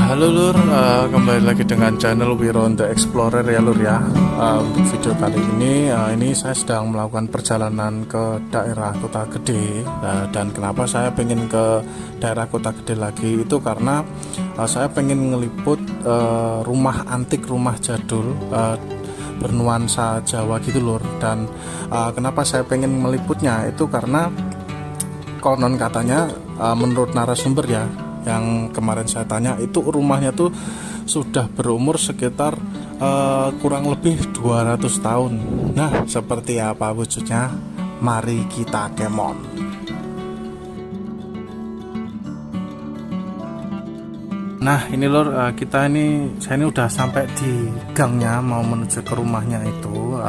Halo Lur, kembali lagi dengan channel Wiron the Explorer ya Lur ya. Untuk video kali ini saya sedang melakukan perjalanan ke daerah Kota Gede. Dan kenapa saya pengen ke daerah Kota Gede lagi itu karena saya pengen ngeliput rumah antik, rumah jadul bernuansa Jawa gitu Lur. Dan kenapa saya pengen meliputnya itu karena konon katanya menurut narasumber ya yang kemarin saya tanya, itu rumahnya tuh sudah berumur sekitar kurang lebih 200 tahun. Nah, seperti apa wujudnya? Mari kita kemon. Nah, ini Lur, saya ini udah sampai di gangnya mau menuju ke rumahnya itu.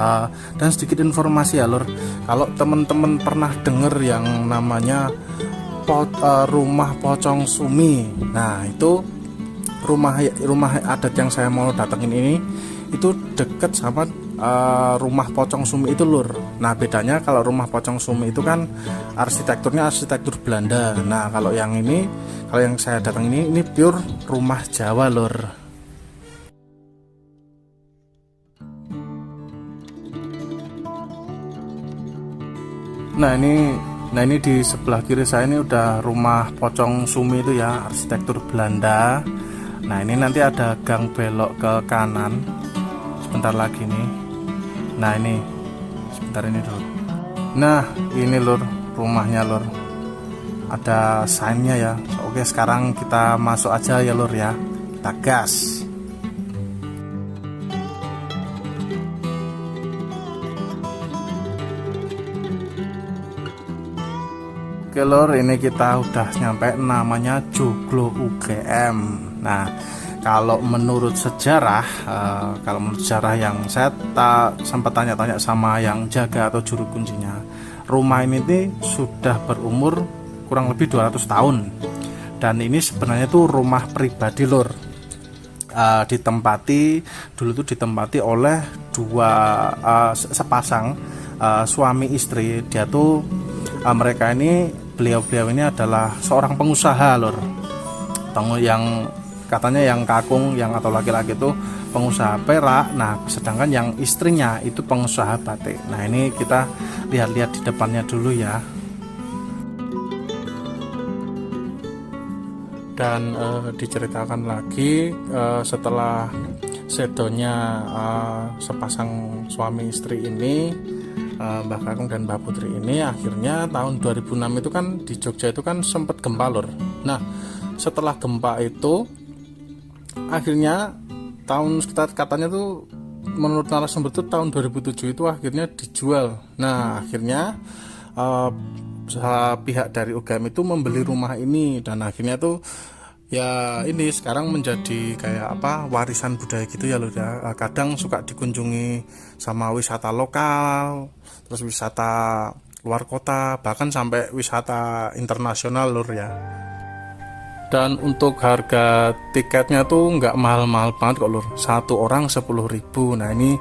Dan sedikit informasi ya Lur, kalau teman-teman pernah denger yang namanya rumah Pocong Sumi. Nah, itu rumah adat yang saya mau datengin ini itu deket sama rumah Pocong Sumi itu Lur. Nah, bedanya kalau rumah Pocong Sumi itu kan arsitekturnya arsitektur Belanda. Nah, kalau yang saya datang ini pure rumah Jawa Lur. Nah ini di sebelah kiri saya ini udah rumah Pocong Sumi itu ya, arsitektur Belanda. Nah, ini nanti ada gang belok ke kanan sebentar lagi nih. Nah, ini sebentar ini dulu. Nah, ini Lur, rumahnya Lur. Ada sign-nya ya. Oke, sekarang kita masuk aja ya Lur ya. Kita gas. Oke Lur, ini kita udah nyampe, namanya Joglo UGM. Nah, kalau menurut sejarah yang saya sempat tanya-tanya sama yang jaga atau juru kuncinya, rumah ini sudah berumur kurang lebih 200 tahun. Dan ini sebenarnya tuh rumah pribadi Lur. Dulu ditempati oleh sepasang suami istri. Mereka ini, beliau ini adalah seorang pengusaha Lur. Yang katanya yang kakung atau laki-laki itu pengusaha perak. Nah, sedangkan yang istrinya itu pengusaha batik. Nah, ini kita lihat-lihat di depannya dulu ya. Dan diceritakan lagi setelah sedonya sepasang suami istri ini, Mbah Kakung dan Mbah Putri ini, akhirnya tahun 2006 itu kan di Jogja itu kan sempat gempa Lur. Nah, setelah gempa itu akhirnya katanya tuh menurut narasumber itu tahun 2007 itu akhirnya dijual. Nah, akhirnya pihak dari UGM itu membeli rumah ini, dan akhirnya tuh ya ini sekarang menjadi kayak warisan budaya gitu ya Lur ya. Kadang suka dikunjungi sama wisata lokal, terus wisata luar kota, bahkan sampai wisata internasional Lur ya. Dan untuk harga tiketnya tuh nggak mahal-mahal banget kok Lur, satu orang 10.000. Nah, ini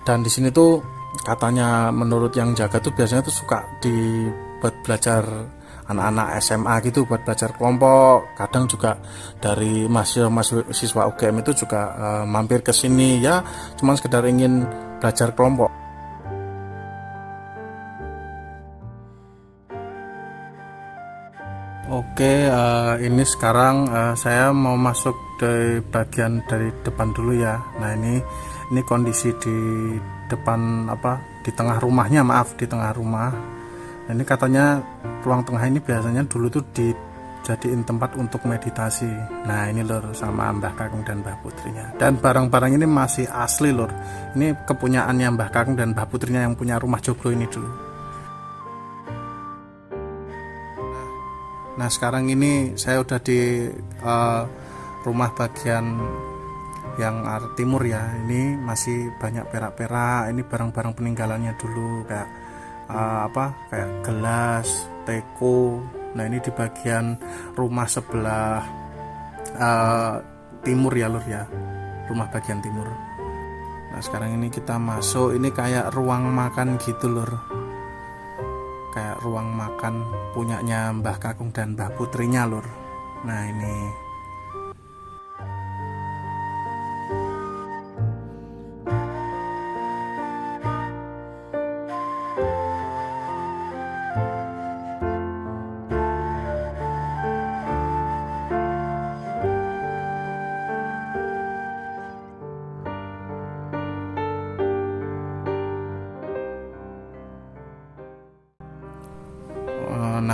dan di sini tuh katanya menurut yang jaga tuh biasanya tuh suka buat belajar anak-anak SMA gitu, buat belajar kelompok. Kadang juga dari mahasiswa UGM itu juga mampir ke sini ya, cuman sekedar ingin belajar kelompok. Oke, ini sekarang saya mau masuk dari bagian dari depan dulu ya. Nah, ini kondisi di depan di tengah rumahnya, di tengah rumah. Nah, ini katanya ruang tengah ini biasanya dulu tuh dijadiin tempat untuk meditasi. Nah, ini Lur, sama Mbah Kakung dan Mbah Putrinya. Dan barang-barang ini masih asli Lur. Ini kepunyaannya Mbah Kakung dan Mbah Putrinya yang punya rumah Joglo ini dulu. Nah, sekarang ini saya udah di rumah bagian yang arah timur ya. Ini masih banyak perak-perak. Ini barang-barang peninggalannya dulu, kayak kayak gelas, teko. Nah, ini di bagian rumah sebelah timur ya Lur ya, rumah bagian timur. Nah, sekarang ini kita masuk, ini kayak ruang makan gitu Lur, kayak ruang makan punyanya Mbah Kakung dan Mbah Putrinya Lur. Nah, ini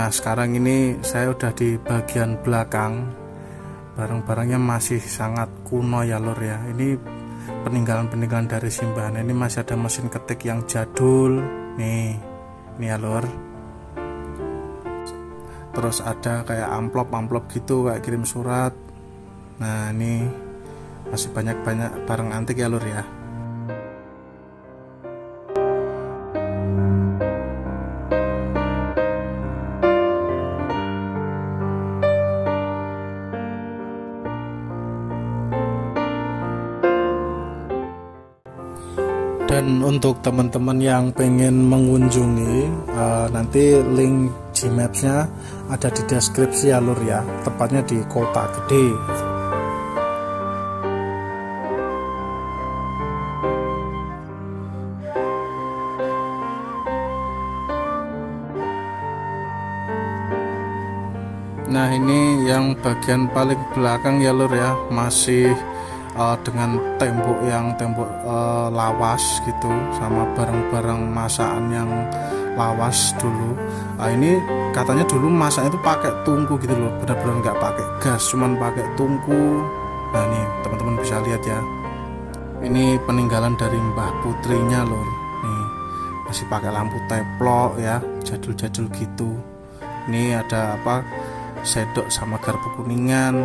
Nah sekarang ini saya udah di bagian belakang, barang-barangnya masih sangat kuno ya lur ya. Ini peninggalan-peninggalan dari simbahan. Ini masih ada mesin ketik yang jadul nih, ini ya lur. Terus ada kayak amplop gitu, kayak kirim surat. Nah ini masih banyak barang antik ya lur ya. Dan untuk teman-teman yang pengen mengunjungi, nanti link Gmaps-nya ada di deskripsi ya lur ya, tepatnya di Kota Gede. Nah ini yang bagian paling belakang ya lur ya, masih dengan tembok lawas gitu, sama barang-barang masakan yang lawas dulu. Nah, ini katanya dulu masaknya itu pakai tungku gitu loh, benar-benar nggak pakai gas, cuman pakai tungku. Nah ini teman-teman bisa lihat ya, ini peninggalan dari Mbah Putrinya lor. Nih masih pakai lampu teplok ya, jadul-jadul gitu. Ini ada apa, sendok sama garpu kuningan.